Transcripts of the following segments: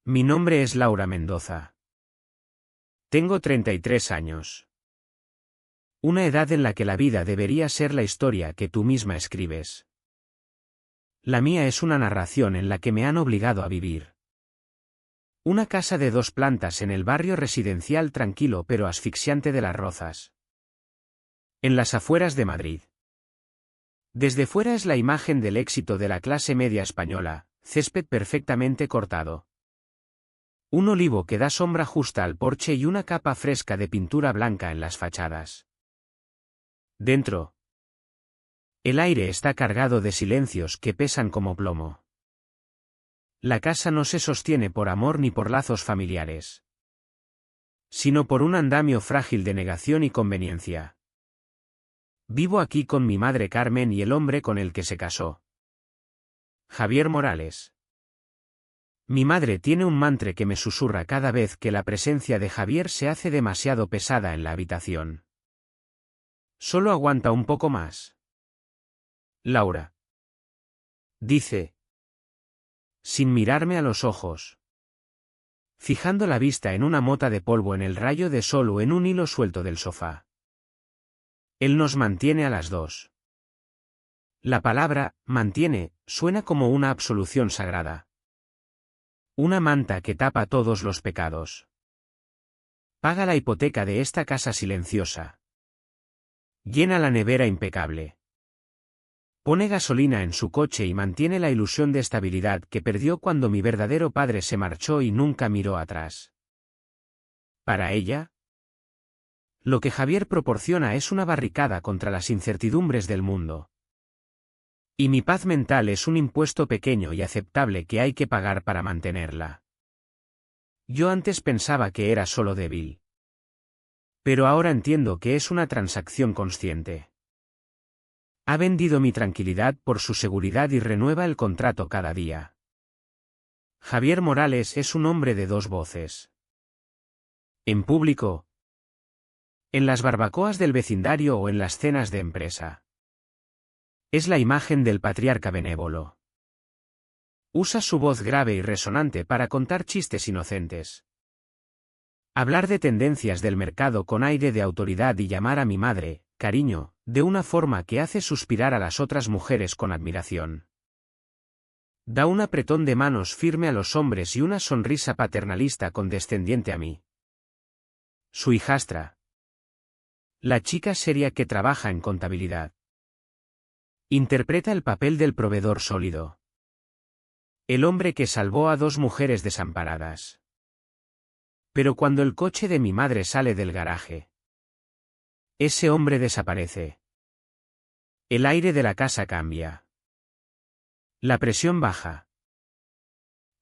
Mi nombre es Laura Mendoza. Tengo 33 años. Una edad en la que la vida debería ser la historia que tú misma escribes. La mía es una narración en la que me han obligado a vivir. Una casa de 2 plantas en el barrio residencial tranquilo pero asfixiante de Las Rozas, en las afueras de Madrid. Desde fuera es la imagen del éxito de la clase media española, césped perfectamente cortado. Un olivo que da sombra justa al porche y una capa fresca de pintura blanca en las fachadas. Dentro, el aire está cargado de silencios que pesan como plomo. La casa no se sostiene por amor ni por lazos familiares, sino por un andamio frágil de negación y conveniencia. Vivo aquí con mi madre Carmen y el hombre con el que se casó, Javier Morales. Mi madre tiene un mantre que me susurra cada vez que la presencia de Javier se hace demasiado pesada en la habitación. Solo aguanta un poco más, Laura. Dice, sin mirarme a los ojos, fijando la vista en una mota de polvo en el rayo de sol o en un hilo suelto del sofá. Él nos mantiene a las dos. La palabra, mantiene, suena como una absolución sagrada. Una manta que tapa todos los pecados. Paga la hipoteca de esta casa silenciosa. Llena la nevera impecable. Pone gasolina en su coche y mantiene la ilusión de estabilidad que perdió cuando mi verdadero padre se marchó y nunca miró atrás. Para ella, lo que Javier proporciona es una barricada contra las incertidumbres del mundo. Y mi paz mental es un impuesto pequeño y aceptable que hay que pagar para mantenerla. Yo antes pensaba que era solo débil. Pero ahora entiendo que es una transacción consciente. Ha vendido mi tranquilidad por su seguridad y renueva el contrato cada día. Javier Morales es un hombre de 2 voces. En público, en las barbacoas del vecindario o en las cenas de empresa. Es la imagen del patriarca benévolo. Usa su voz grave y resonante para contar chistes inocentes. Hablar de tendencias del mercado con aire de autoridad y llamar a mi madre, cariño, de una forma que hace suspirar a las otras mujeres con admiración. Da un apretón de manos firme a los hombres y una sonrisa paternalista condescendiente a mí. Su hijastra. La chica seria que trabaja en contabilidad. Interpreta el papel del proveedor sólido. El hombre que salvó a 2 mujeres desamparadas. Pero cuando el coche de mi madre sale del garaje, ese hombre desaparece. El aire de la casa cambia. La presión baja.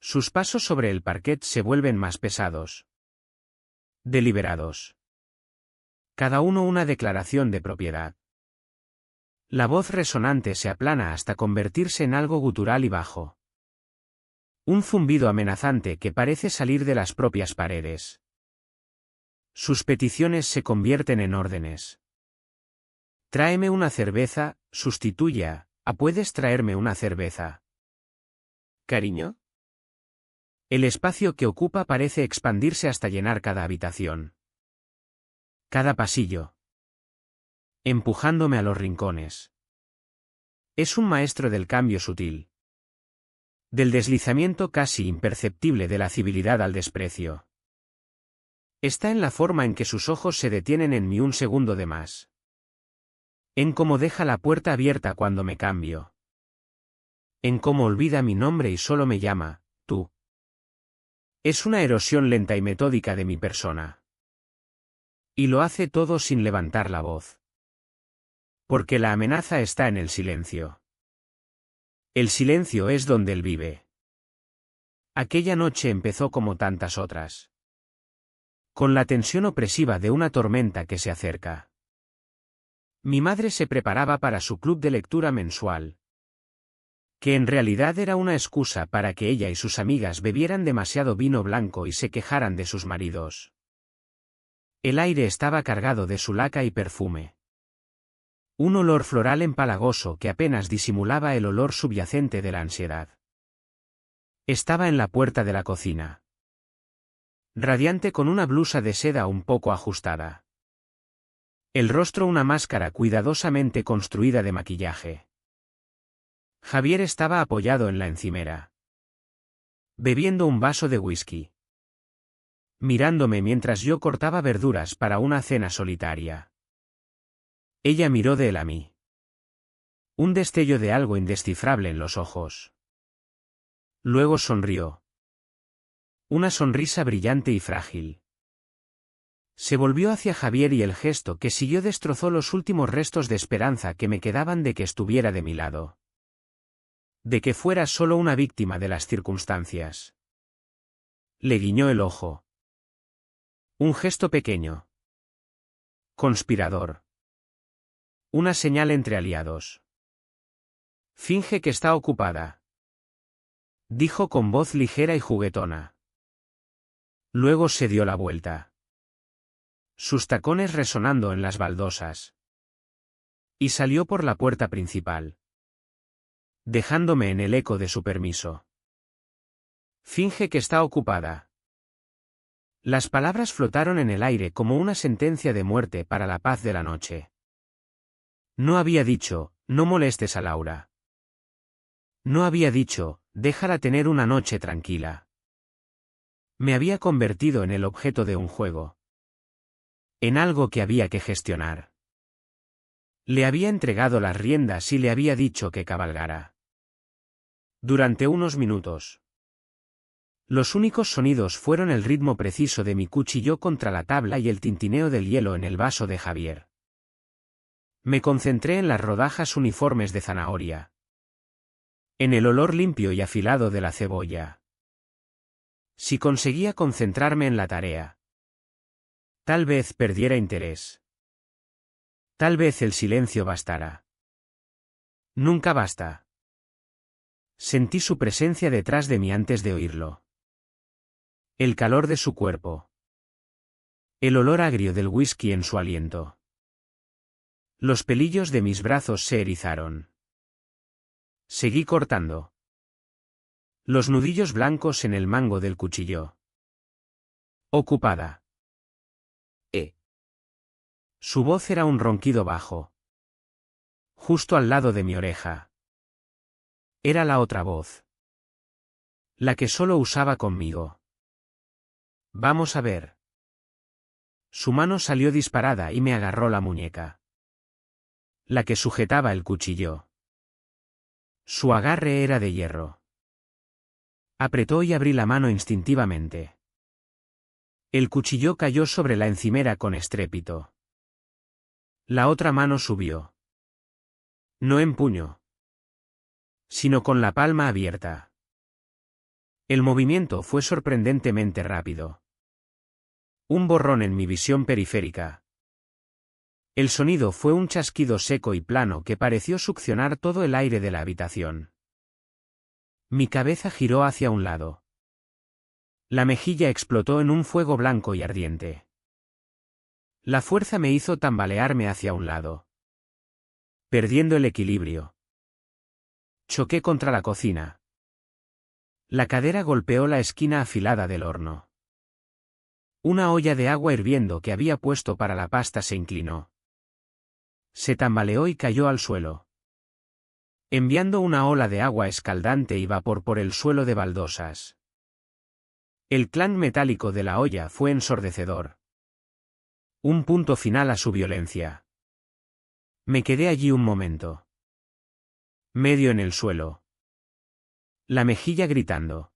Sus pasos sobre el parquet se vuelven más pesados. Deliberados. Cada uno una declaración de propiedad. La voz resonante se aplana hasta convertirse en algo gutural y bajo. Un zumbido amenazante que parece salir de las propias paredes. Sus peticiones se convierten en órdenes. Tráeme una cerveza, sustituya, ¿puedes traerme una cerveza? ¿Cariño? El espacio que ocupa parece expandirse hasta llenar cada habitación. Cada pasillo. Empujándome a los rincones. Es un maestro del cambio sutil. Del deslizamiento casi imperceptible de la civilidad al desprecio. Está en la forma en que sus ojos se detienen en mí un segundo de más. En cómo deja la puerta abierta cuando me cambio. En cómo olvida mi nombre y solo me llama, tú. Es una erosión lenta y metódica de mi persona. Y lo hace todo sin levantar la voz. Porque la amenaza está en el silencio. El silencio es donde él vive. Aquella noche empezó como tantas otras. Con la tensión opresiva de una tormenta que se acerca. Mi madre se preparaba para su club de lectura mensual. Que en realidad era una excusa para que ella y sus amigas bebieran demasiado vino blanco y se quejaran de sus maridos. El aire estaba cargado de su laca y perfume. Un olor floral empalagoso que apenas disimulaba el olor subyacente de la ansiedad. Estaba en la puerta de la cocina. Radiante con una blusa de seda un poco ajustada. El rostro una máscara cuidadosamente construida de maquillaje. Javier estaba apoyado en la encimera, bebiendo un vaso de whisky, mirándome mientras yo cortaba verduras para una cena solitaria. Ella miró de él a mí. Un destello de algo indescifrable en los ojos. Luego sonrió. Una sonrisa brillante y frágil. Se volvió hacia Javier y el gesto que siguió destrozó los últimos restos de esperanza que me quedaban de que estuviera de mi lado. De que fuera solo una víctima de las circunstancias. Le guiñó el ojo. Un gesto pequeño. Conspirador. Una señal entre aliados. Finge que está ocupada, dijo con voz ligera y juguetona. Luego se dio la vuelta. Sus tacones resonando en las baldosas. Y salió por la puerta principal, dejándome en el eco de su permiso. Finge que está ocupada. Las palabras flotaron en el aire como una sentencia de muerte para la paz de la noche. No había dicho, no molestes a Laura. No había dicho, déjala tener una noche tranquila. Me había convertido en el objeto de un juego. En algo que había que gestionar. Le había entregado las riendas y le había dicho que cabalgara. Durante unos minutos. Los únicos sonidos fueron el ritmo preciso de mi cuchillo contra la tabla y el tintineo del hielo en el vaso de Javier. Me concentré en las rodajas uniformes de zanahoria. En el olor limpio y afilado de la cebolla. Si conseguía concentrarme en la tarea, tal vez perdiera interés. Tal vez el silencio bastara. Nunca basta. Sentí su presencia detrás de mí antes de oírlo. El calor de su cuerpo. El olor agrio del whisky en su aliento. Los pelillos de mis brazos se erizaron. Seguí cortando. Los nudillos blancos en el mango del cuchillo. Ocupada. Su voz era un ronquido bajo. Justo al lado de mi oreja. Era la otra voz. La que solo usaba conmigo. Vamos a ver. Su mano salió disparada y me agarró la muñeca. La que sujetaba el cuchillo. Su agarre era de hierro. Apretó y abrí la mano instintivamente. El cuchillo cayó sobre la encimera con estrépito. La otra mano subió. No en puño, sino con la palma abierta. El movimiento fue sorprendentemente rápido. Un borrón en mi visión periférica. El sonido fue un chasquido seco y plano que pareció succionar todo el aire de la habitación. Mi cabeza giró hacia un lado. La mejilla explotó en un fuego blanco y ardiente. La fuerza me hizo tambalearme hacia un lado. Perdiendo el equilibrio. Choqué contra la cocina. La cadera golpeó la esquina afilada del horno. Una olla de agua hirviendo que había puesto para la pasta se inclinó. Se tambaleó y cayó al suelo, enviando una ola de agua escaldante y vapor por el suelo de baldosas. El clan metálico de la olla fue ensordecedor. Un punto final a su violencia. Me quedé allí un momento. Medio en el suelo. La mejilla gritando.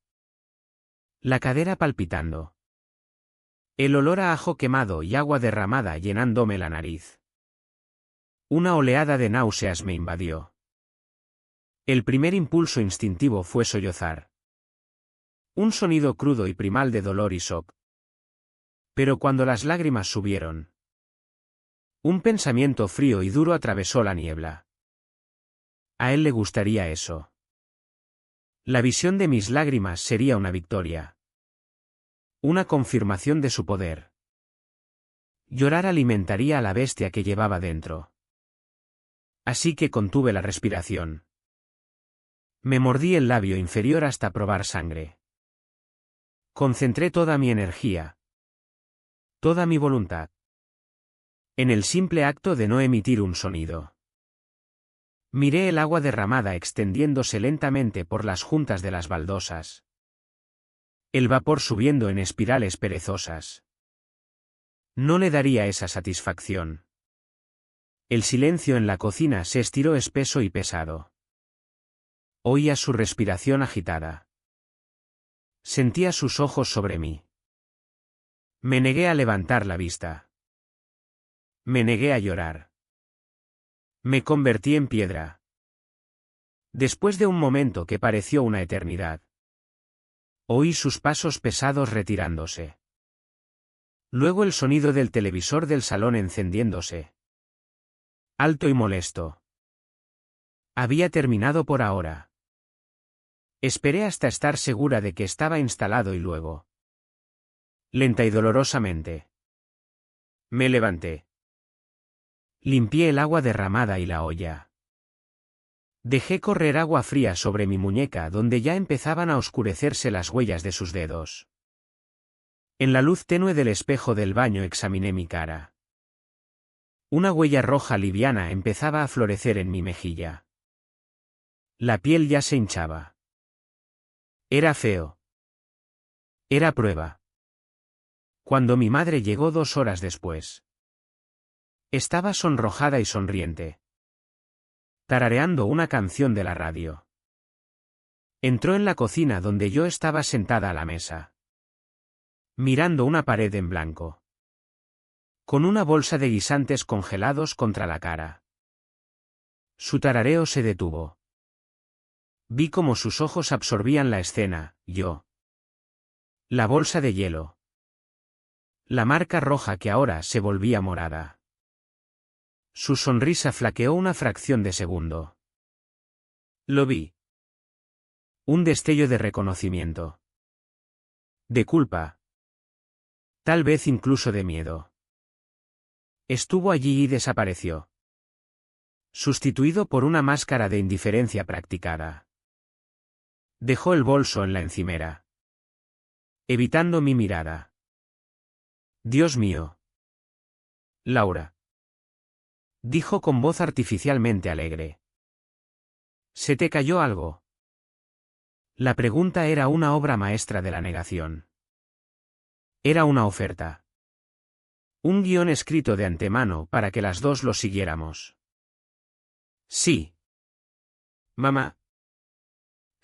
La cadera palpitando. El olor a ajo quemado y agua derramada llenándome la nariz. Una oleada de náuseas me invadió. El primer impulso instintivo fue sollozar. Un sonido crudo y primal de dolor y shock. Pero cuando las lágrimas subieron, un pensamiento frío y duro atravesó la niebla. A él le gustaría eso. La visión de mis lágrimas sería una victoria. Una confirmación de su poder. Llorar alimentaría a la bestia que llevaba dentro. Así que contuve la respiración. Me mordí el labio inferior hasta probar sangre. Concentré toda mi energía, toda mi voluntad, en el simple acto de no emitir un sonido. Miré el agua derramada extendiéndose lentamente por las juntas de las baldosas. El vapor subiendo en espirales perezosas. No le daría esa satisfacción. El silencio en la cocina se estiró espeso y pesado. Oía su respiración agitada. Sentía sus ojos sobre mí. Me negué a levantar la vista. Me negué a llorar. Me convertí en piedra. Después de un momento que pareció una eternidad, oí sus pasos pesados retirándose. Luego el sonido del televisor del salón encendiéndose. Alto y molesto. Había terminado por ahora. Esperé hasta estar segura de que estaba instalado y luego, lenta y dolorosamente, me levanté. Limpié el agua derramada y la olla. Dejé correr agua fría sobre mi muñeca donde ya empezaban a oscurecerse las huellas de sus dedos. En la luz tenue del espejo del baño examiné mi cara. Una huella roja liviana empezaba a florecer en mi mejilla. La piel ya se hinchaba. Era feo. Era prueba. Cuando mi madre llegó 2 horas después, estaba sonrojada y sonriente, tarareando una canción de la radio. Entró en la cocina donde yo estaba sentada a la mesa, mirando una pared en blanco, con una bolsa de guisantes congelados contra la cara. Su tarareo se detuvo. Vi cómo sus ojos absorbían la escena, yo. La bolsa de hielo. La marca roja que ahora se volvía morada. Su sonrisa flaqueó una fracción de segundo. Lo vi. Un destello de reconocimiento. De culpa. Tal vez incluso de miedo. Estuvo allí y desapareció. Sustituido por una máscara de indiferencia practicada. Dejó el bolso en la encimera, evitando mi mirada. Dios mío. Laura. Dijo con voz artificialmente alegre. ¿Se te cayó algo? La pregunta era una obra maestra de la negación. Era una oferta. Un guión escrito de antemano para que las dos lo siguiéramos. Sí. Mamá.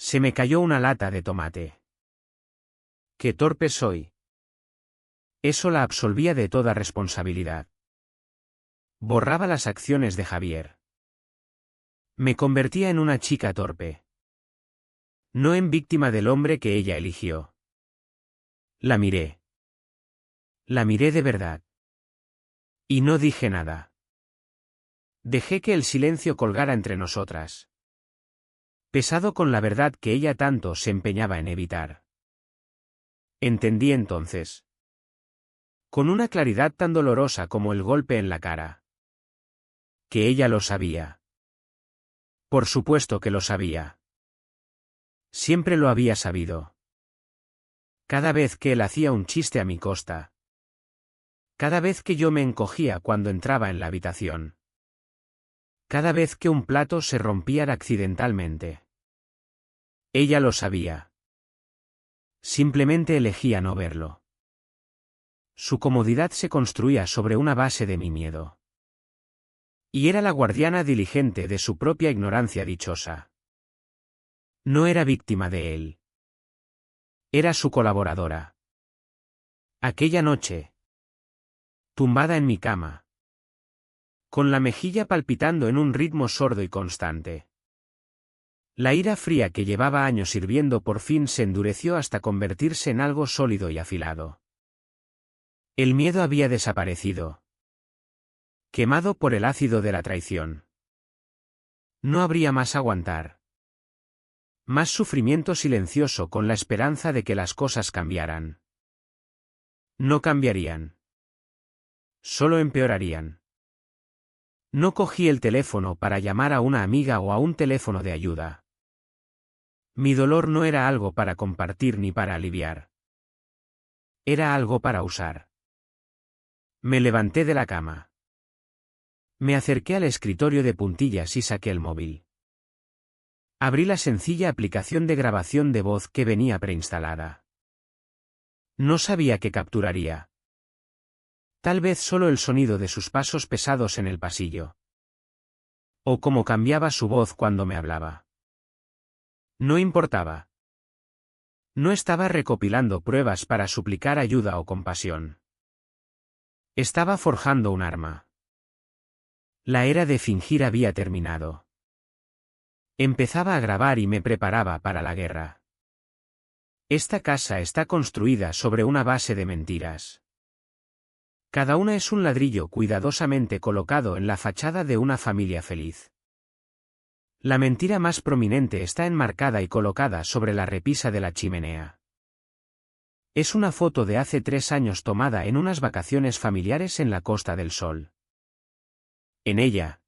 Se me cayó una lata de tomate. ¡Qué torpe soy! Eso la absolvía de toda responsabilidad. Borraba las acciones de Javier. Me convertía en una chica torpe. No en víctima del hombre que ella eligió. La miré. La miré de verdad. Y no dije nada. Dejé que el silencio colgara entre nosotras. Pesado con la verdad que ella tanto se empeñaba en evitar. Entendí entonces. Con una claridad tan dolorosa como el golpe en la cara. Que ella lo sabía. Por supuesto que lo sabía. Siempre lo había sabido. Cada vez que él hacía un chiste a mi costa. Cada vez que yo me encogía cuando entraba en la habitación. Cada vez que un plato se rompía accidentalmente. Ella lo sabía. Simplemente elegía no verlo. Su comodidad se construía sobre una base de mi miedo. Y era la guardiana diligente de su propia ignorancia dichosa. No era víctima de él. Era su colaboradora. Aquella noche, tumbada en mi cama, con la mejilla palpitando en un ritmo sordo y constante. La ira fría que llevaba años hirviendo por fin se endureció hasta convertirse en algo sólido y afilado. El miedo había desaparecido. Quemado por el ácido de la traición. No habría más aguantar. Más sufrimiento silencioso con la esperanza de que las cosas cambiaran. No cambiarían. Solo empeorarían. No cogí el teléfono para llamar a una amiga o a un teléfono de ayuda. Mi dolor no era algo para compartir ni para aliviar. Era algo para usar. Me levanté de la cama. Me acerqué al escritorio de puntillas y saqué el móvil. Abrí la sencilla aplicación de grabación de voz que venía preinstalada. No sabía qué capturaría. Tal vez solo el sonido de sus pasos pesados en el pasillo. O cómo cambiaba su voz cuando me hablaba. No importaba. No estaba recopilando pruebas para suplicar ayuda o compasión. Estaba forjando un arma. La era de fingir había terminado. Empezaba a grabar y me preparaba para la guerra. Esta casa está construida sobre una base de mentiras. Cada una es un ladrillo cuidadosamente colocado en la fachada de una familia feliz. La mentira más prominente está enmarcada y colocada sobre la repisa de la chimenea. Es una foto de hace 3 años tomada en unas vacaciones familiares en la Costa del Sol. En ella,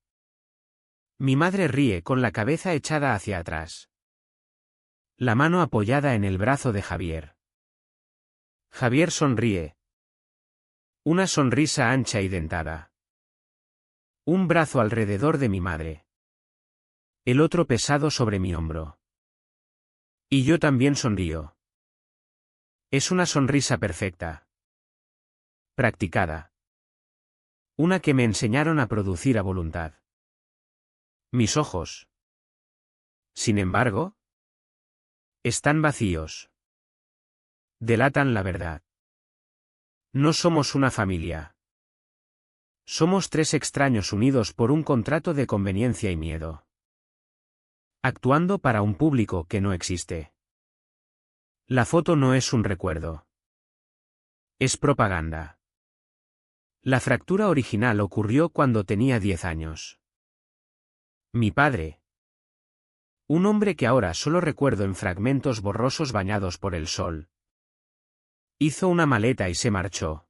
mi madre ríe con la cabeza echada hacia atrás. La mano apoyada en el brazo de Javier. Javier sonríe. Una sonrisa ancha y dentada. Un brazo alrededor de mi madre. El otro pesado sobre mi hombro. Y yo también sonrío. Es una sonrisa perfecta. Practicada. Una que me enseñaron a producir a voluntad. Mis ojos. Sin embargo, están vacíos. Delatan la verdad. No somos una familia. Somos 3 extraños unidos por un contrato de conveniencia y miedo. Actuando para un público que no existe. La foto no es un recuerdo. Es propaganda. La fractura original ocurrió cuando tenía 10 años. Mi padre. Un hombre que ahora solo recuerdo en fragmentos borrosos bañados por el sol. Hizo una maleta y se marchó.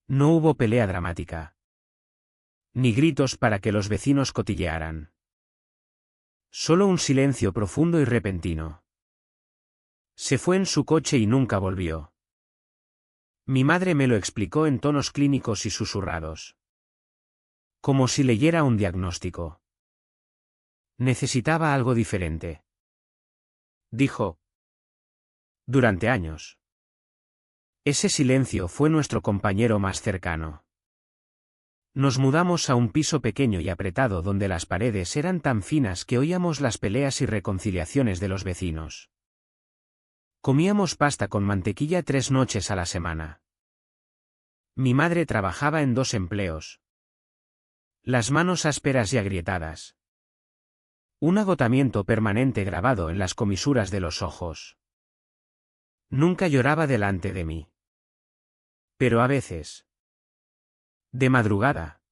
No hubo pelea dramática. Ni gritos para que los vecinos cotillearan. Solo un silencio profundo y repentino. Se fue en su coche y nunca volvió. Mi madre me lo explicó en tonos clínicos y susurrados. Como si leyera un diagnóstico. Necesitaba algo diferente. Dijo. Durante años. Ese silencio fue nuestro compañero más cercano. Nos mudamos a un piso pequeño y apretado donde las paredes eran tan finas que oíamos las peleas y reconciliaciones de los vecinos. Comíamos pasta con mantequilla 3 noches a la semana. Mi madre trabajaba en 2 empleos. Las manos ásperas y agrietadas. Un agotamiento permanente grabado en las comisuras de los ojos. Nunca lloraba delante de mí. Pero a veces. De madrugada.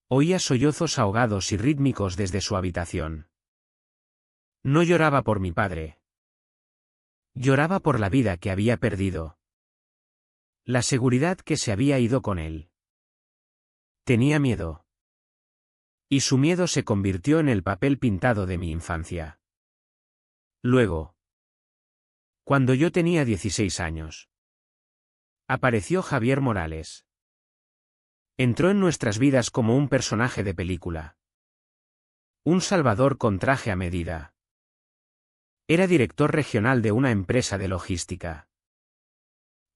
Oía sollozos ahogados y rítmicos desde su habitación. No lloraba por mi padre. Lloraba por la vida que había perdido. La seguridad que se había ido con él. Tenía miedo. Y su miedo se convirtió en el papel pintado de mi infancia. Luego. Cuando yo tenía 16 años. Apareció Javier Morales. Entró en nuestras vidas como un personaje de película. Un salvador con traje a medida. Era director regional de una empresa de logística.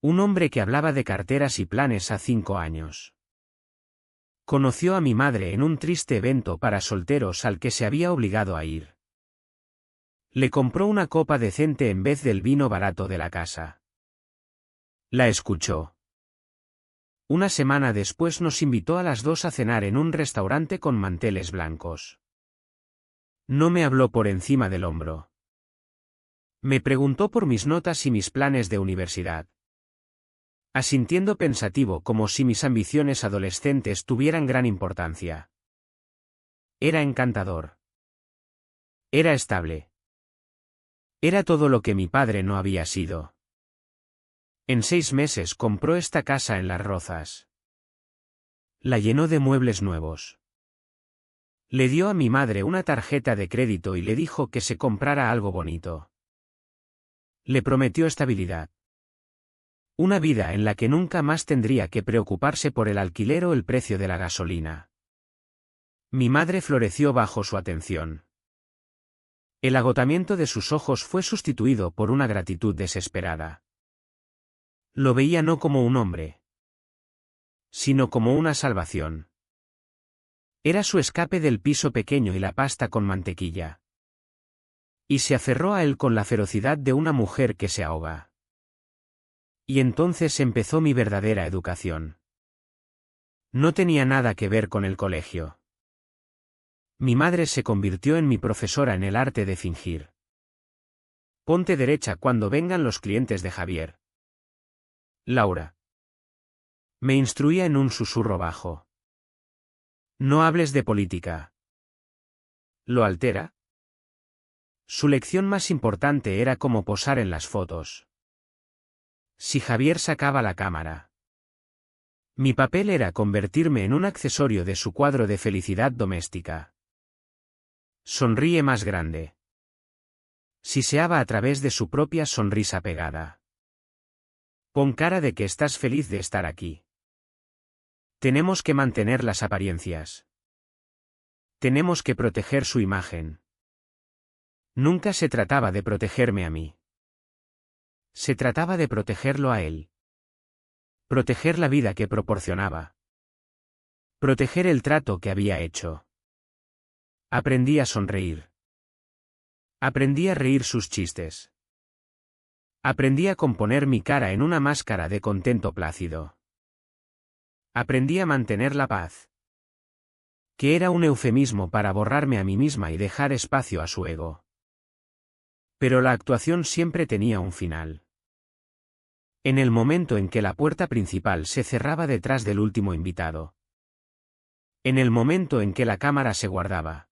Un hombre que hablaba de carteras y planes a 5 años. Conoció a mi madre en un triste evento para solteros al que se había obligado a ir. Le compró una copa decente en vez del vino barato de la casa. La escuchó. Una semana después nos invitó a las 2 a cenar en un restaurante con manteles blancos. No me habló por encima del hombro. Me preguntó por mis notas y mis planes de universidad. Asintiendo pensativo como si mis ambiciones adolescentes tuvieran gran importancia. Era encantador. Era estable. Era todo lo que mi padre no había sido. En 6 meses compró esta casa en Las Rozas. La llenó de muebles nuevos. Le dio a mi madre una tarjeta de crédito y le dijo que se comprara algo bonito. Le prometió estabilidad. Una vida en la que nunca más tendría que preocuparse por el alquiler o el precio de la gasolina. Mi madre floreció bajo su atención. El agotamiento de sus ojos fue sustituido por una gratitud desesperada. Lo veía no como un hombre, sino como una salvación. Era su escape del piso pequeño y la pasta con mantequilla. Y se aferró a él con la ferocidad de una mujer que se ahoga. Y entonces empezó mi verdadera educación. No tenía nada que ver con el colegio. Mi madre se convirtió en mi profesora en el arte de fingir. Ponte derecha cuando vengan los clientes de Javier. Laura. Me instruía en un susurro bajo. No hables de política. ¿Lo altera? Su lección más importante era cómo posar en las fotos. Si Javier sacaba la cámara. Mi papel era convertirme en un accesorio de su cuadro de felicidad doméstica. Sonríe más grande. Siseaba a través de su propia sonrisa pegada. Pon cara de que estás feliz de estar aquí. Tenemos que mantener las apariencias. Tenemos que proteger su imagen. Nunca se trataba de protegerme a mí. Se trataba de protegerlo a él. Proteger la vida que proporcionaba. Proteger el trato que había hecho. Aprendí a sonreír. Aprendí a reír sus chistes. Aprendí a componer mi cara en una máscara de contento plácido. Aprendí a mantener la paz. Que era un eufemismo para borrarme a mí misma y dejar espacio a su ego. Pero la actuación siempre tenía un final. En el momento en que la puerta principal se cerraba detrás del último invitado. En el momento en que la cámara se guardaba.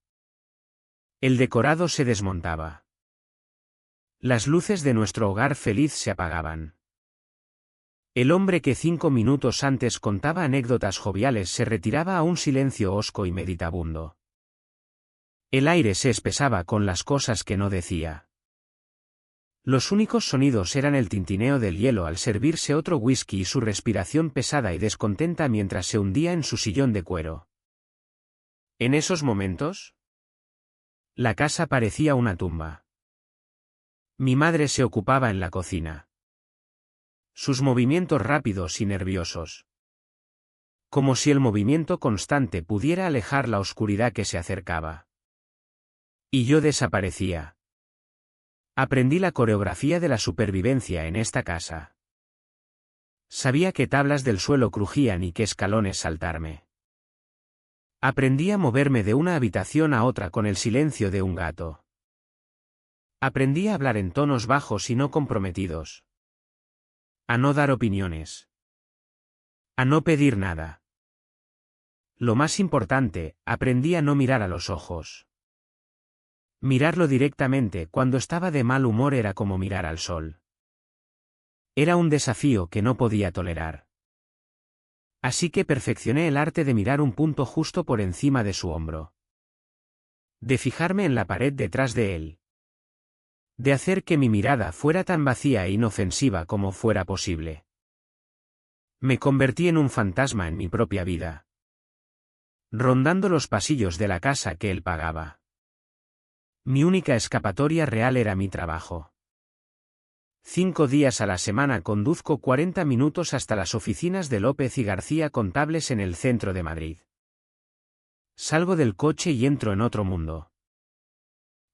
El decorado se desmontaba. Las luces de nuestro hogar feliz se apagaban. El hombre que 5 minutos antes contaba anécdotas joviales se retiraba a un silencio hosco y meditabundo. El aire se espesaba con las cosas que no decía. Los únicos sonidos eran el tintineo del hielo al servirse otro whisky y su respiración pesada y descontenta mientras se hundía en su sillón de cuero. En esos momentos, la casa parecía una tumba. Mi madre se ocupaba en la cocina. Sus movimientos rápidos y nerviosos. Como si el movimiento constante pudiera alejar la oscuridad que se acercaba. Y yo desaparecía. Aprendí la coreografía de la supervivencia en esta casa. Sabía qué tablas del suelo crujían y qué escalones saltarme. Aprendí a moverme de una habitación a otra con el silencio de un gato. Aprendí a hablar en tonos bajos y no comprometidos. A no dar opiniones. A no pedir nada. Lo más importante, aprendí a no mirar a los ojos. Mirarlo directamente cuando estaba de mal humor era como mirar al sol. Era un desafío que no podía tolerar. Así que perfeccioné el arte de mirar un punto justo por encima de su hombro. De fijarme en la pared detrás de él. De hacer que mi mirada fuera tan vacía e inofensiva como fuera posible. Me convertí en un fantasma en mi propia vida. Rondando los pasillos de la casa que él pagaba. Mi única escapatoria real era mi trabajo. 5 días a la semana conduzco 40 minutos hasta las oficinas de López y García Contables en el centro de Madrid. Salgo del coche y entro en otro mundo.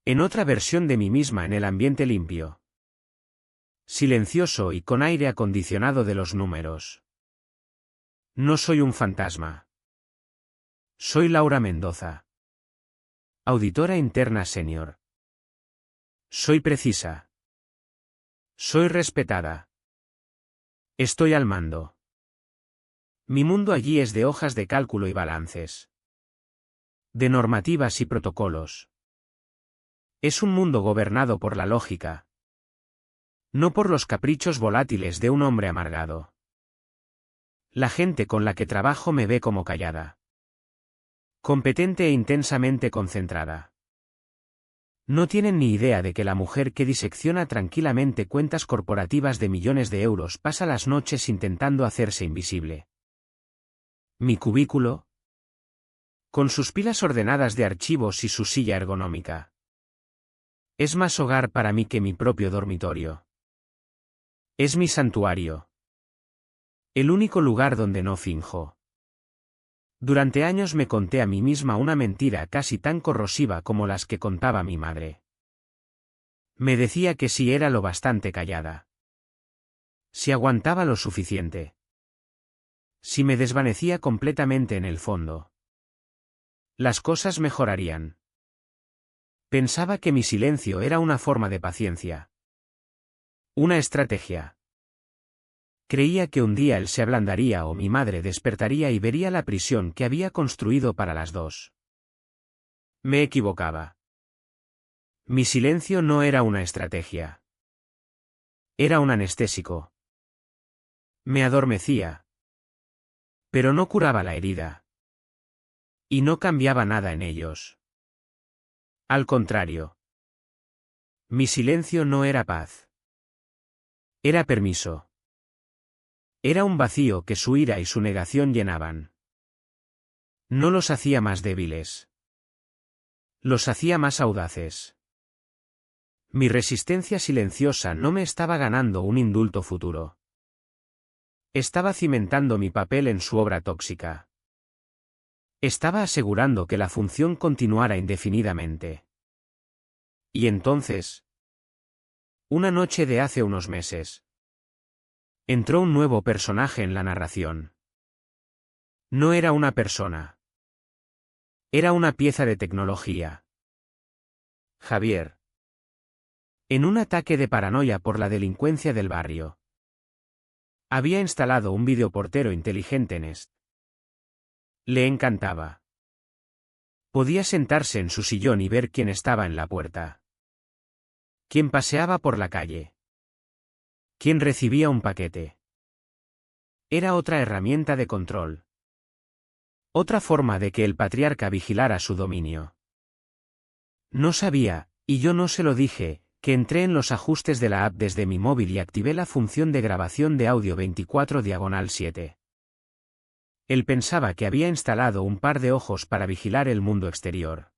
En otra versión de mí misma en el ambiente limpio. Silencioso y con aire acondicionado de los números. No soy un fantasma. Soy Laura Mendoza. Auditora interna senior. Soy precisa. Soy respetada. Estoy al mando. Mi mundo allí es de hojas de cálculo y balances. De normativas y protocolos. Es un mundo gobernado por la lógica. No por los caprichos volátiles de un hombre amargado. La gente con la que trabajo me ve como callada. Competente e intensamente concentrada. No tienen ni idea de que la mujer que disecciona tranquilamente cuentas corporativas de millones de euros pasa las noches intentando hacerse invisible. Mi cubículo, con sus pilas ordenadas de archivos y su silla ergonómica, es más hogar para mí que mi propio dormitorio. Es mi santuario. El único lugar donde no finjo. Durante años me conté a mí misma una mentira casi tan corrosiva como las que contaba mi madre. Me decía que si era lo bastante callada. Si aguantaba lo suficiente. Si me desvanecía completamente en el fondo. Las cosas mejorarían. Pensaba que mi silencio era una forma de paciencia. Una estrategia. Creía que un día él se ablandaría o mi madre despertaría y vería la prisión que había construido para las dos. Me equivocaba. Mi silencio no era una estrategia. Era un anestésico. Me adormecía. Pero no curaba la herida. Y no cambiaba nada en ellos. Al contrario. Mi silencio no era paz. Era permiso. Era un vacío que su ira y su negación llenaban. No los hacía más débiles. Los hacía más audaces. Mi resistencia silenciosa no me estaba ganando un indulto futuro. Estaba cimentando mi papel en su obra tóxica. Estaba asegurando que la función continuara indefinidamente. Y entonces, una noche de hace unos meses, entró un nuevo personaje en la narración. No era una persona. Era una pieza de tecnología. Javier. En un ataque de paranoia por la delincuencia del barrio, había instalado un videoportero inteligente en Nest. Le encantaba. Podía sentarse en su sillón y ver quién estaba en la puerta. Quién paseaba por la calle. Quién recibía un paquete. Era otra herramienta de control. Otra forma de que el patriarca vigilara su dominio. No sabía, y yo no se lo dije, que entré en los ajustes de la app desde mi móvil y activé la función de grabación de audio 24/7. Él pensaba que había instalado un par de ojos para vigilar el mundo exterior.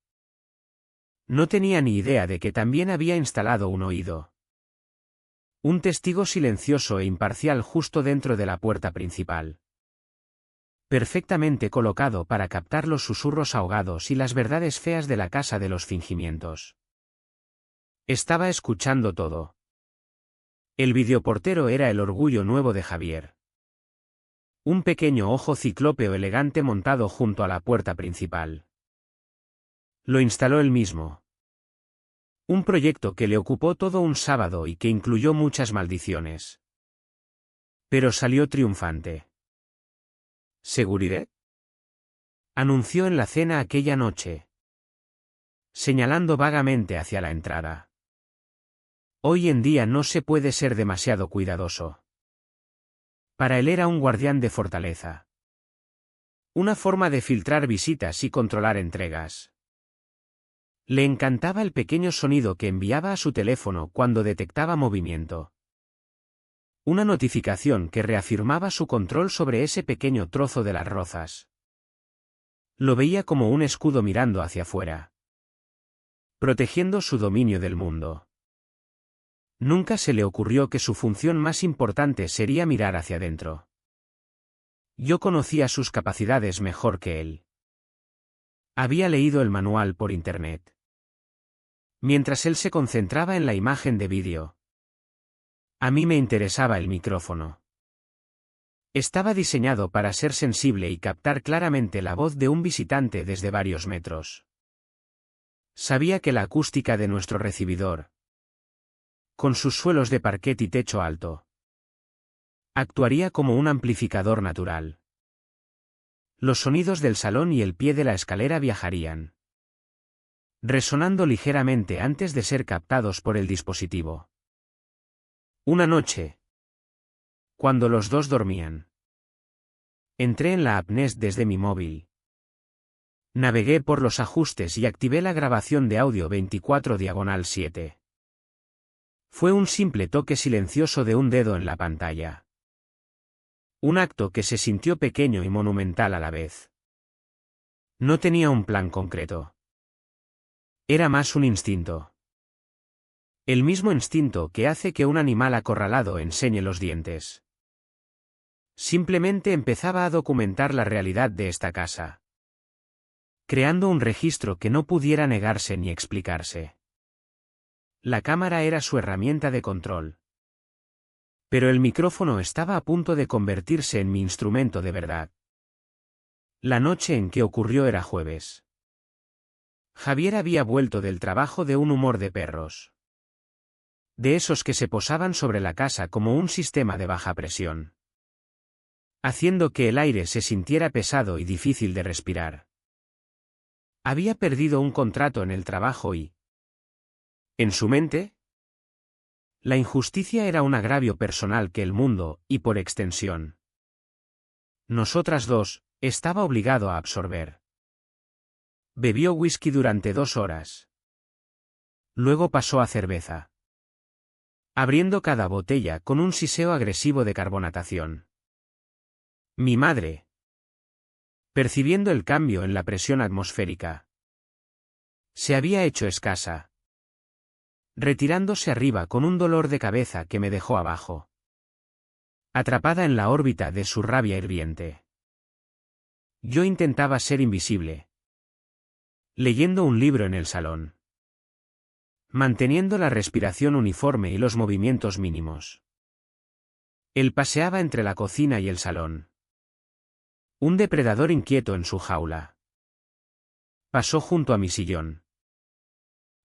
No tenía ni idea de que también había instalado un oído. Un testigo silencioso e imparcial justo dentro de la puerta principal. Perfectamente colocado para captar los susurros ahogados y las verdades feas de la casa de los fingimientos. Estaba escuchando todo. El videoportero era el orgullo nuevo de Javier. Un pequeño ojo ciclópeo elegante montado junto a la puerta principal. Lo instaló él mismo. Un proyecto que le ocupó todo un sábado y que incluyó muchas maldiciones. Pero salió triunfante. ¿Seguridad? Anunció en la cena aquella noche, señalando vagamente hacia la entrada. Hoy en día no se puede ser demasiado cuidadoso. Para él era un guardián de fortaleza. Una forma de filtrar visitas y controlar entregas. Le encantaba el pequeño sonido que enviaba a su teléfono cuando detectaba movimiento. Una notificación que reafirmaba su control sobre ese pequeño trozo de las rozas. Lo veía como un escudo mirando hacia afuera. Protegiendo su dominio del mundo. Nunca se le ocurrió que su función más importante sería mirar hacia adentro. Yo conocía sus capacidades mejor que él. Había leído el manual por internet. Mientras él se concentraba en la imagen de vídeo, a mí me interesaba el micrófono. Estaba diseñado para ser sensible y captar claramente la voz de un visitante desde varios metros. Sabía que la acústica de nuestro recibidor, con sus suelos de parquet y techo alto, actuaría como un amplificador natural. Los sonidos del salón y el pie de la escalera viajarían, resonando ligeramente antes de ser captados por el dispositivo. Una noche, cuando los dos dormían, entré en la app Nest desde mi móvil. Navegué por los ajustes y activé la grabación de audio 24/7. Fue un simple toque silencioso de un dedo en la pantalla. Un acto que se sintió pequeño y monumental a la vez. No tenía un plan concreto. Era más un instinto. El mismo instinto que hace que un animal acorralado enseñe los dientes. Simplemente empezaba a documentar la realidad de esta casa, creando un registro que no pudiera negarse ni explicarse. La cámara era su herramienta de control. Pero el micrófono estaba a punto de convertirse en mi instrumento de verdad. La noche en que ocurrió era jueves. Javier había vuelto del trabajo de un humor de perros. De esos que se posaban sobre la casa como un sistema de baja presión, haciendo que el aire se sintiera pesado y difícil de respirar. Había perdido un contrato en el trabajo y, en su mente, la injusticia era un agravio personal que el mundo, y por extensión, nosotras dos, estaba obligado a absorber. Bebió whisky durante 2 horas. Luego pasó a cerveza, abriendo cada botella con un siseo agresivo de carbonatación. Mi madre, percibiendo el cambio en la presión atmosférica, se había hecho escasa, retirándose arriba con un dolor de cabeza que me dejó abajo, atrapada en la órbita de su rabia hirviente. Yo intentaba ser invisible, leyendo un libro en el salón, manteniendo la respiración uniforme y los movimientos mínimos. Él paseaba entre la cocina y el salón. Un depredador inquieto en su jaula. Pasó junto a mi sillón.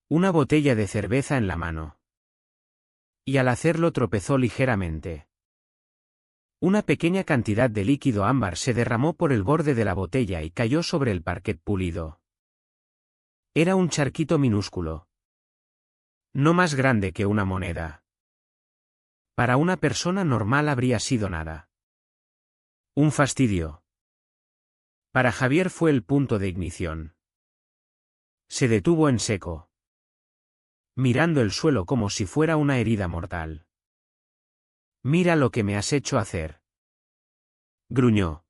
Una botella de cerveza en la mano. Y al hacerlo tropezó ligeramente. Una pequeña cantidad de líquido ámbar se derramó por el borde de la botella y cayó sobre el parquet pulido. Era un charquito minúsculo. No más grande que una moneda. Para una persona normal habría sido nada. Un fastidio. Para Javier fue el punto de ignición. Se detuvo en seco, mirando el suelo como si fuera una herida mortal. Mira lo que me has hecho hacer. Gruñó.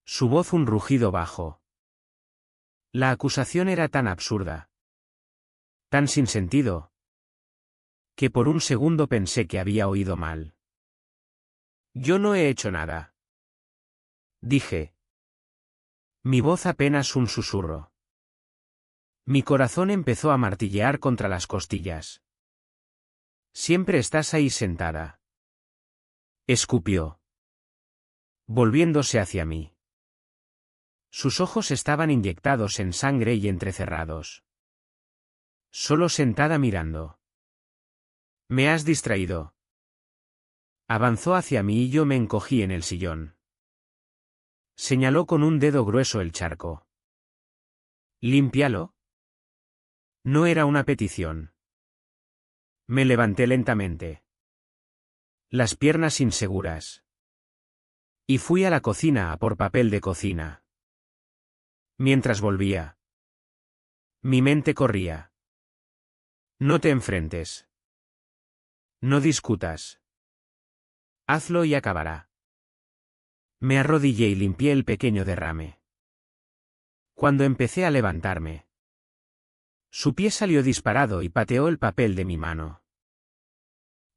Su voz un rugido bajo. La acusación era tan absurda, tan sin sentido, que por un segundo pensé que había oído mal. Yo no he hecho nada, dije. Mi voz apenas un susurro. Mi corazón empezó a martillear contra las costillas. Siempre estás ahí sentada. Escupió, volviéndose hacia mí. Sus ojos estaban inyectados en sangre y entrecerrados. Solo sentada mirando. Me has distraído. Avanzó hacia mí y yo me encogí en el sillón. Señaló con un dedo grueso el charco. Límpialo. No era una petición. Me levanté lentamente, las piernas inseguras, y fui a la cocina a por papel de cocina. Mientras volvía, mi mente corría. No te enfrentes. No discutas. Hazlo y acabará. Me arrodillé y limpié el pequeño derrame. Cuando empecé a levantarme, su pie salió disparado y pateó el papel de mi mano.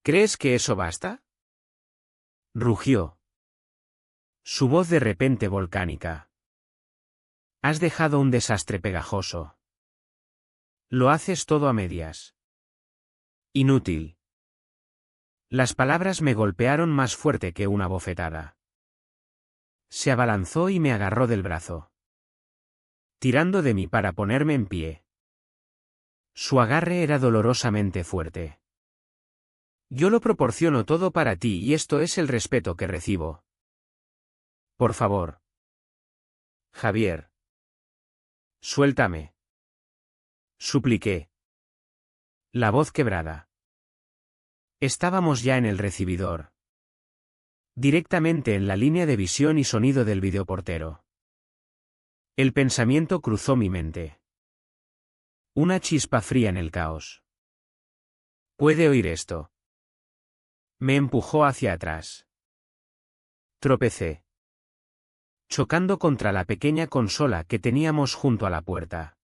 ¿Crees que eso basta? Rugió. Su voz de repente volcánica. Has dejado un desastre pegajoso. Lo haces todo a medias. Inútil. Las palabras me golpearon más fuerte que una bofetada. Se abalanzó y me agarró del brazo, tirando de mí para ponerme en pie. Su agarre era dolorosamente fuerte. Yo lo proporciono todo para ti y esto es el respeto que recibo. Por favor. Javier. Suéltame. Supliqué. La voz quebrada. Estábamos ya en el recibidor, directamente en la línea de visión y sonido del videoportero. El pensamiento cruzó mi mente. Una chispa fría en el caos. ¿Puede oír esto? Me empujó hacia atrás. Tropecé, chocando contra la pequeña consola que teníamos junto a la puerta.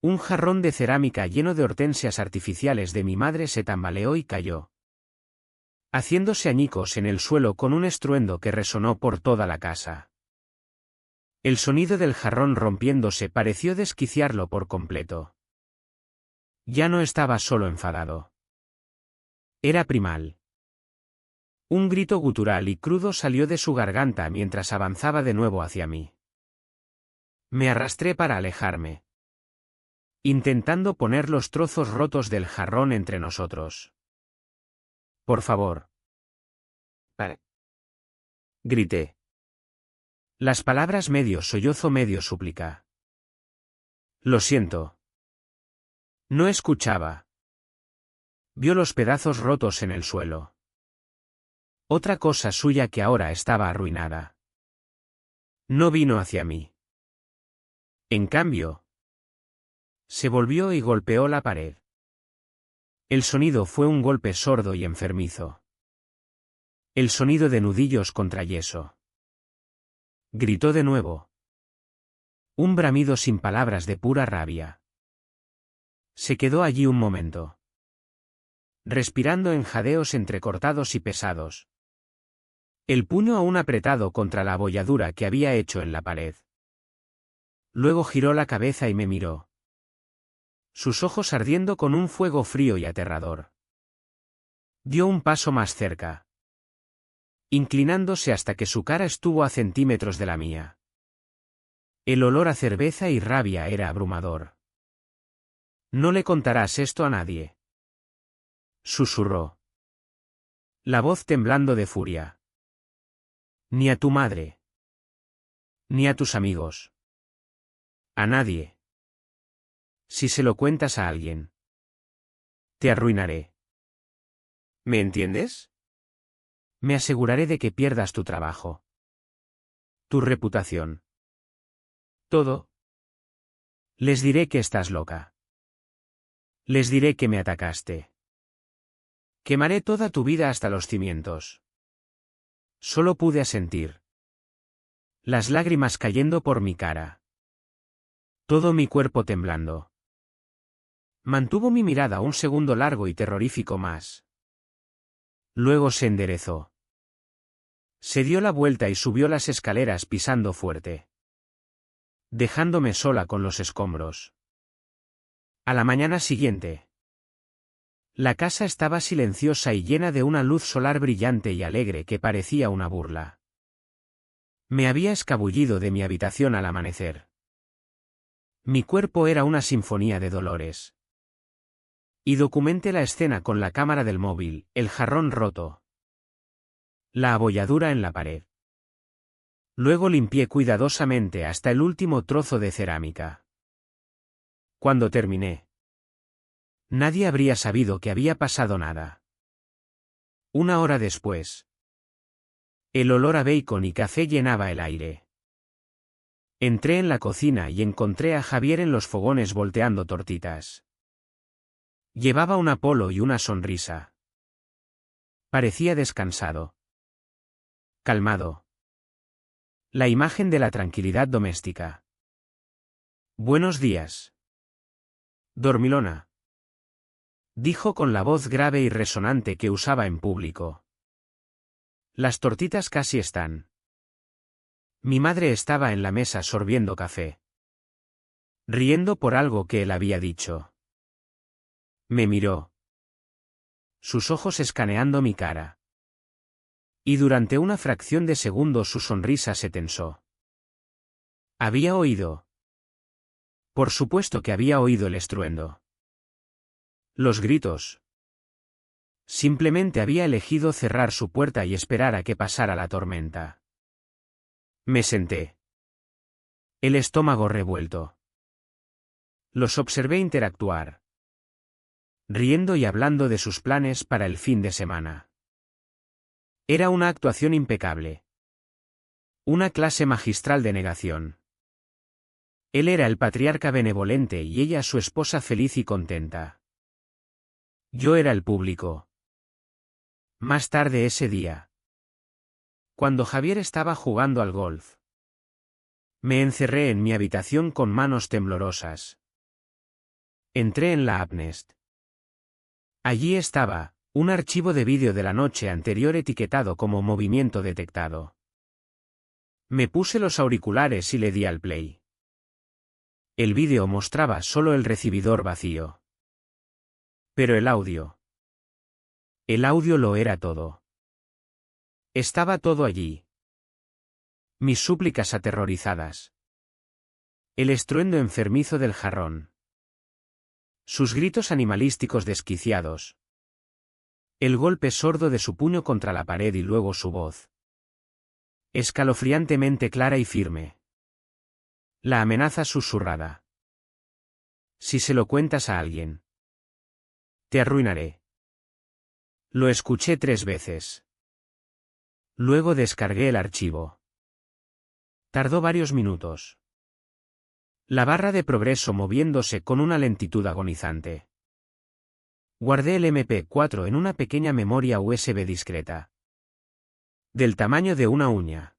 Un jarrón de cerámica lleno de hortensias artificiales de mi madre se tambaleó y cayó, haciéndose añicos en el suelo con un estruendo que resonó por toda la casa. El sonido del jarrón rompiéndose pareció desquiciarlo por completo. Ya no estaba solo enfadado. Era primal. Un grito gutural y crudo salió de su garganta mientras avanzaba de nuevo hacia mí. Me arrastré para alejarme, intentando poner los trozos rotos del jarrón entre nosotros. Por favor. Grité. Las palabras medio sollozo medio súplica. Lo siento. No escuchaba. Vio los pedazos rotos en el suelo. Otra cosa suya que ahora estaba arruinada. No vino hacia mí. En cambio, se volvió y golpeó la pared. El sonido fue un golpe sordo y enfermizo. El sonido de nudillos contra yeso. Gritó de nuevo. Un bramido sin palabras de pura rabia. Se quedó allí un momento, respirando en jadeos entrecortados y pesados. El puño aún apretado contra la abolladura que había hecho en la pared. Luego giró la cabeza y me miró. Sus ojos ardiendo con un fuego frío y aterrador. Dio un paso más cerca, inclinándose hasta que su cara estuvo a centímetros de la mía. El olor a cerveza y rabia era abrumador. No le contarás esto a nadie, susurró, la voz temblando de furia. Ni a tu madre. Ni a tus amigos. A nadie. Si se lo cuentas a alguien, te arruinaré. ¿Me entiendes? Me aseguraré de que pierdas tu trabajo, tu reputación. Todo. Les diré que estás loca. Les diré que me atacaste. Quemaré toda tu vida hasta los cimientos. Solo pude asentir. Las lágrimas cayendo por mi cara. Todo mi cuerpo temblando. Mantuvo mi mirada un segundo largo y terrorífico más. Luego se enderezó. Se dio la vuelta y subió las escaleras pisando fuerte, dejándome sola con los escombros. A la mañana siguiente, la casa estaba silenciosa y llena de una luz solar brillante y alegre que parecía una burla. Me había escabullido de mi habitación al amanecer. Mi cuerpo era una sinfonía de dolores. Y documenté la escena con la cámara del móvil, el jarrón roto, la abolladura en la pared. Luego limpié cuidadosamente hasta el último trozo de cerámica. Cuando terminé, nadie habría sabido que había pasado nada. Una hora después, el olor a bacon y café llenaba el aire. Entré en la cocina y encontré a Javier en los fogones volteando tortitas. Llevaba un polo y una sonrisa. Parecía descansado, calmado. La imagen de la tranquilidad doméstica. Buenos días, dormilona, dijo con la voz grave y resonante que usaba en público. Las tortitas casi están. Mi madre estaba en la mesa sorbiendo café, riendo por algo que él había dicho. Me miró, sus ojos escaneando mi cara. Y durante una fracción de segundo su sonrisa se tensó. Había oído. Por supuesto que había oído el estruendo. Los gritos. Simplemente había elegido cerrar su puerta y esperar a que pasara la tormenta. Me senté, el estómago revuelto. Los observé interactuar, riendo y hablando de sus planes para el fin de semana. Era una actuación impecable. Una clase magistral de negación. Él era el patriarca benevolente y ella su esposa feliz y contenta. Yo era el público. Más tarde ese día, cuando Javier estaba jugando al golf, me encerré en mi habitación con manos temblorosas. Entré en la Appnest. Allí estaba, un archivo de vídeo de la noche anterior etiquetado como movimiento detectado. Me puse los auriculares y le di al play. El vídeo mostraba solo el recibidor vacío. Pero el audio. El audio lo era todo. Estaba todo allí. Mis súplicas aterrorizadas. El estruendo enfermizo del jarrón. Sus gritos animalísticos desquiciados. El golpe sordo de su puño contra la pared y luego su voz. Escalofriantemente clara y firme. La amenaza susurrada. Si se lo cuentas a alguien, te arruinaré. Lo escuché 3 veces. Luego descargué el archivo. Tardó varios minutos. La barra de progreso moviéndose con una lentitud agonizante. Guardé el MP4 en una pequeña memoria USB discreta. Del tamaño de una uña.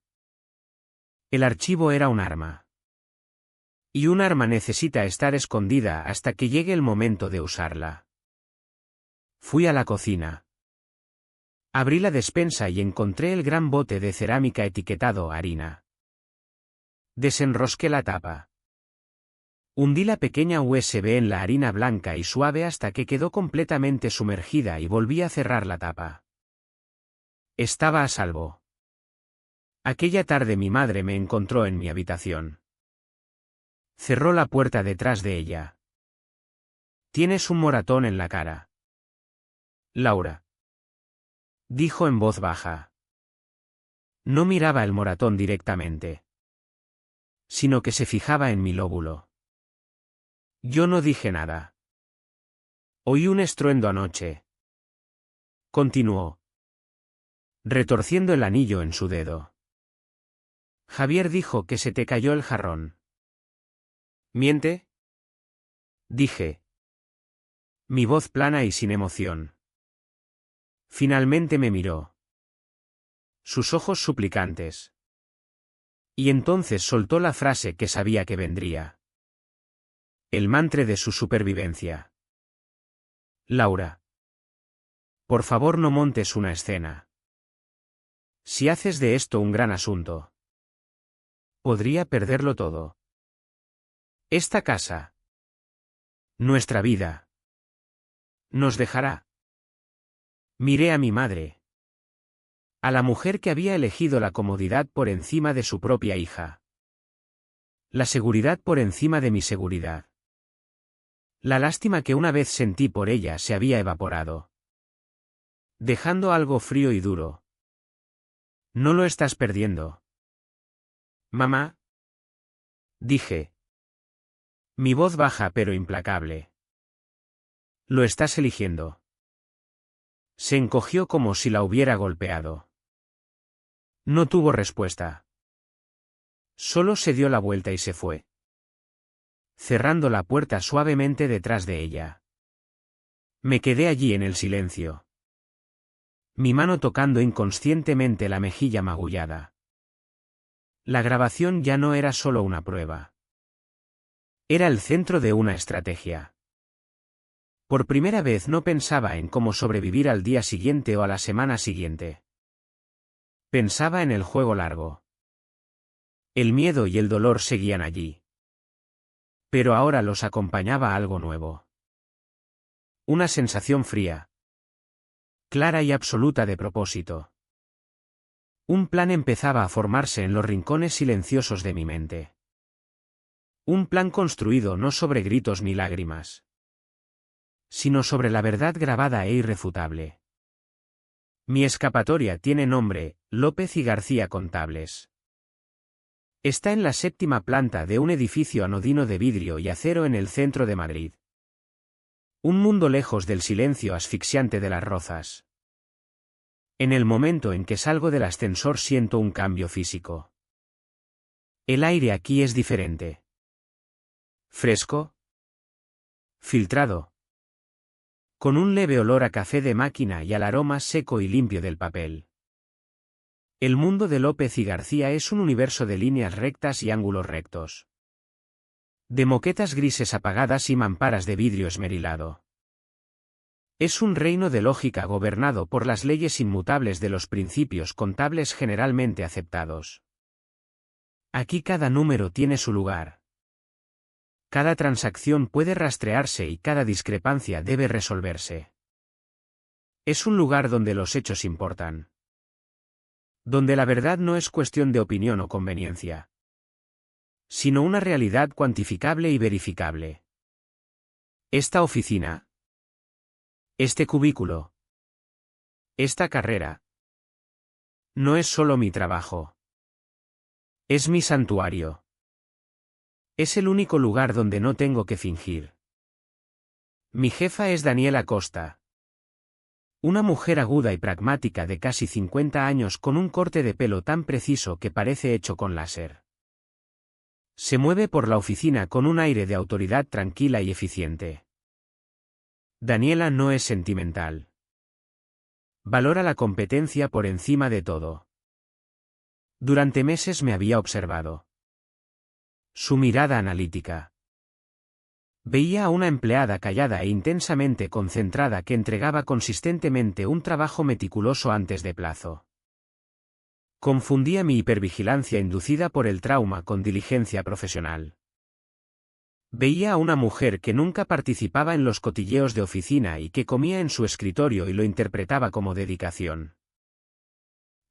El archivo era un arma. Y un arma necesita estar escondida hasta que llegue el momento de usarla. Fui a la cocina. Abrí la despensa y encontré el gran bote de cerámica etiquetado harina. Desenrosqué la tapa. Hundí la pequeña USB en la harina blanca y suave hasta que quedó completamente sumergida y volví a cerrar la tapa. Estaba a salvo. Aquella tarde mi madre me encontró en mi habitación. Cerró la puerta detrás de ella. Tienes un moratón en la cara. Laura. Dijo en voz baja. No miraba el moratón directamente, sino que se fijaba en mi lóbulo. Yo no dije nada. Oí un estruendo anoche. Continuó, retorciendo el anillo en su dedo. Javier dijo que se te cayó el jarrón. ¿Miente? Dije. Mi voz plana y sin emoción. Finalmente me miró. Sus ojos suplicantes. Y entonces soltó la frase que sabía que vendría. El mantra de su supervivencia. Laura. Por favor no montes una escena. Si haces de esto un gran asunto, podría perderlo todo. Esta casa. Nuestra vida. Nos dejará. Miré a mi madre. A la mujer que había elegido la comodidad por encima de su propia hija. La seguridad por encima de mi seguridad. La lástima que una vez sentí por ella se había evaporado, dejando algo frío y duro. No lo estás perdiendo. Mamá. Dije. Mi voz baja pero implacable. Lo estás eligiendo. Se encogió como si la hubiera golpeado. No tuvo respuesta. Solo se dio la vuelta y se fue, cerrando la puerta suavemente detrás de ella. Me quedé allí en el silencio. Mi mano tocando inconscientemente la mejilla magullada. La grabación ya no era solo una prueba. Era el centro de una estrategia. Por primera vez no pensaba en cómo sobrevivir al día siguiente o a la semana siguiente. Pensaba en el juego largo. El miedo y el dolor seguían allí. Pero ahora los acompañaba algo nuevo. Una sensación fría, clara y absoluta de propósito. Un plan empezaba a formarse en los rincones silenciosos de mi mente. Un plan construido no sobre gritos ni lágrimas, sino sobre la verdad grabada e irrefutable. Mi escapatoria tiene nombre, López y García Contables. Está en la 7ª planta de un edificio anodino de vidrio y acero en el centro de Madrid. Un mundo lejos del silencio asfixiante de las Rozas. En el momento en que salgo del ascensor siento un cambio físico. El aire aquí es diferente. Fresco. Filtrado. Con un leve olor a café de máquina y al aroma seco y limpio del papel. El mundo de López y García es un universo de líneas rectas y ángulos rectos. De moquetas grises apagadas y mamparas de vidrio esmerilado. Es un reino de lógica gobernado por las leyes inmutables de los principios contables generalmente aceptados. Aquí cada número tiene su lugar. Cada transacción puede rastrearse y cada discrepancia debe resolverse. Es un lugar donde los hechos importan. Donde la verdad no es cuestión de opinión o conveniencia, sino una realidad cuantificable y verificable. Esta oficina. Este cubículo. Esta carrera. No es solo mi trabajo. Es mi santuario. Es el único lugar donde no tengo que fingir. Mi jefa es Daniela Costa. Una mujer aguda y pragmática de casi 50 años con un corte de pelo tan preciso que parece hecho con láser. Se mueve por la oficina con un aire de autoridad tranquila y eficiente. Daniela no es sentimental. Valora la competencia por encima de todo. Durante meses me había observado. Su mirada analítica. Veía a una empleada callada e intensamente concentrada que entregaba consistentemente un trabajo meticuloso antes de plazo. Confundía mi hipervigilancia inducida por el trauma con diligencia profesional. Veía a una mujer que nunca participaba en los cotilleos de oficina y que comía en su escritorio y lo interpretaba como dedicación.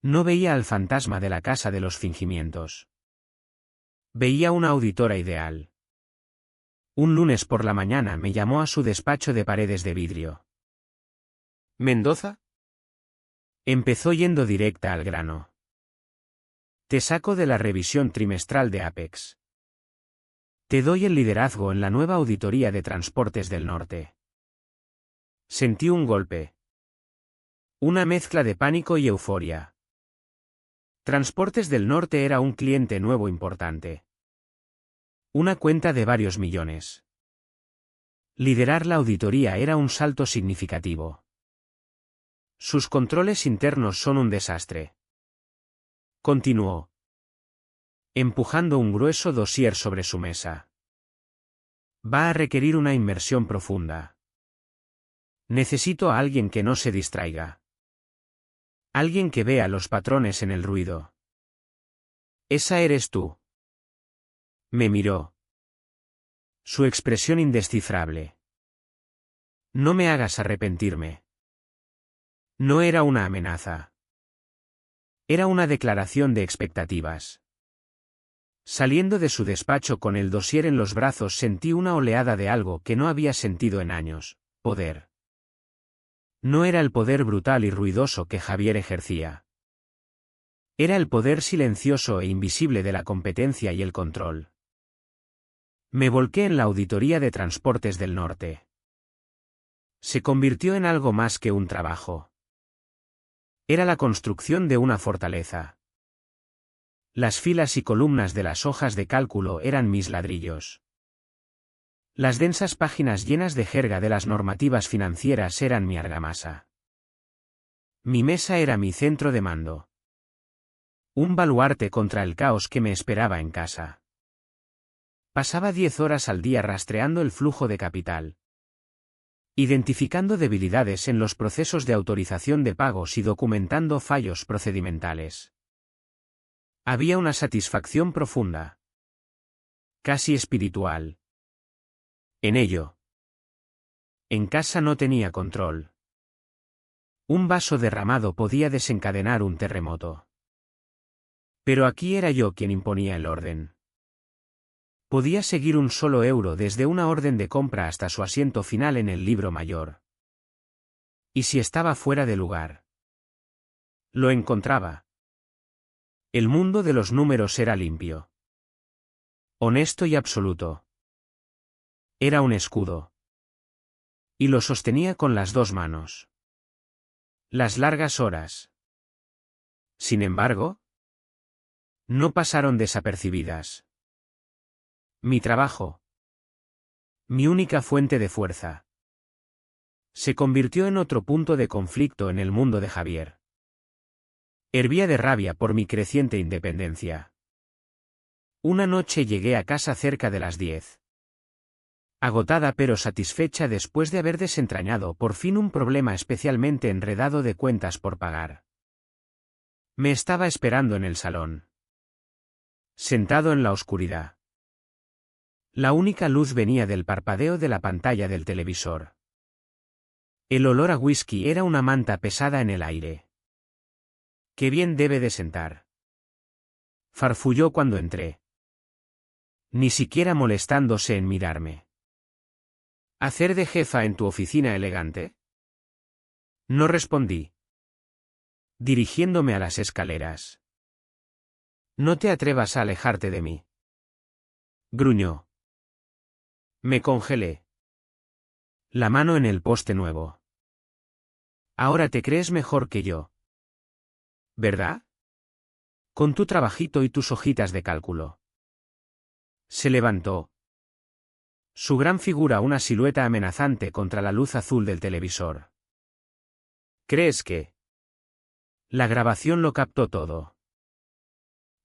No veía al fantasma de la casa de los fingimientos. Veía una auditora ideal. Un lunes por la mañana me llamó a su despacho de paredes de vidrio. ¿Mendoza? Empezó yendo directa al grano. Te saco de la revisión trimestral de Apex. Te doy el liderazgo en la nueva auditoría de Transportes del Norte. Sentí un golpe. Una mezcla de pánico y euforia. Transportes del Norte era un cliente nuevo importante. Una cuenta de varios millones. Liderar la auditoría era un salto significativo. Sus controles internos son un desastre. Continuó, empujando un grueso dossier sobre su mesa. Va a requerir una inmersión profunda. Necesito a alguien que no se distraiga. Alguien que vea los patrones en el ruido. Esa eres tú. Me miró. Su expresión indescifrable. No me hagas arrepentirme. No era una amenaza. Era una declaración de expectativas. Saliendo de su despacho con el dossier en los brazos sentí una oleada de algo que no había sentido en años: poder. No era el poder brutal y ruidoso que Javier ejercía. Era el poder silencioso e invisible de la competencia y el control. Me volqué en la auditoría de Transportes del Norte. Se convirtió en algo más que un trabajo. Era la construcción de una fortaleza. Las filas y columnas de las hojas de cálculo eran mis ladrillos. Las densas páginas llenas de jerga de las normativas financieras eran mi argamasa. Mi mesa era mi centro de mando. Un baluarte contra el caos que me esperaba en casa. Pasaba 10 horas al día rastreando el flujo de capital. Identificando debilidades en los procesos de autorización de pagos y documentando fallos procedimentales. Había una satisfacción profunda. Casi espiritual. En ello. En casa no tenía control. Un vaso derramado podía desencadenar un terremoto. Pero aquí era yo quien imponía el orden. Podía seguir un solo euro desde una orden de compra hasta su asiento final en el libro mayor. ¿Y si estaba fuera de lugar? Lo encontraba. El mundo de los números era limpio. Honesto y absoluto. Era un escudo. Y lo sostenía con las dos manos. Las largas horas. Sin embargo, no pasaron desapercibidas. Mi trabajo. Mi única fuente de fuerza. Se convirtió en otro punto de conflicto en el mundo de Javier. Hervía de rabia por mi creciente independencia. Una noche llegué a casa cerca de las 10. Agotada pero satisfecha después de haber desentrañado por fin un problema especialmente enredado de cuentas por pagar. Me estaba esperando en el salón. Sentado en la oscuridad. La única luz venía del parpadeo de la pantalla del televisor. El olor a whisky era una manta pesada en el aire. «Qué bien debe de sentar», farfulló cuando entré. Ni siquiera molestándose en mirarme. ¿Hacer de jefa en tu oficina elegante? No respondí. Dirigiéndome a las escaleras. No te atrevas a alejarte de mí. Gruñó. Me congelé. La mano en el poste nuevo. Ahora te crees mejor que yo. ¿Verdad? Con tu trabajito y tus hojitas de cálculo. Se levantó. Su gran figura una silueta amenazante contra la luz azul del televisor. ¿Crees que? La grabación lo captó todo.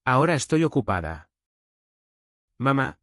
Ahora estoy ocupada. Mamá,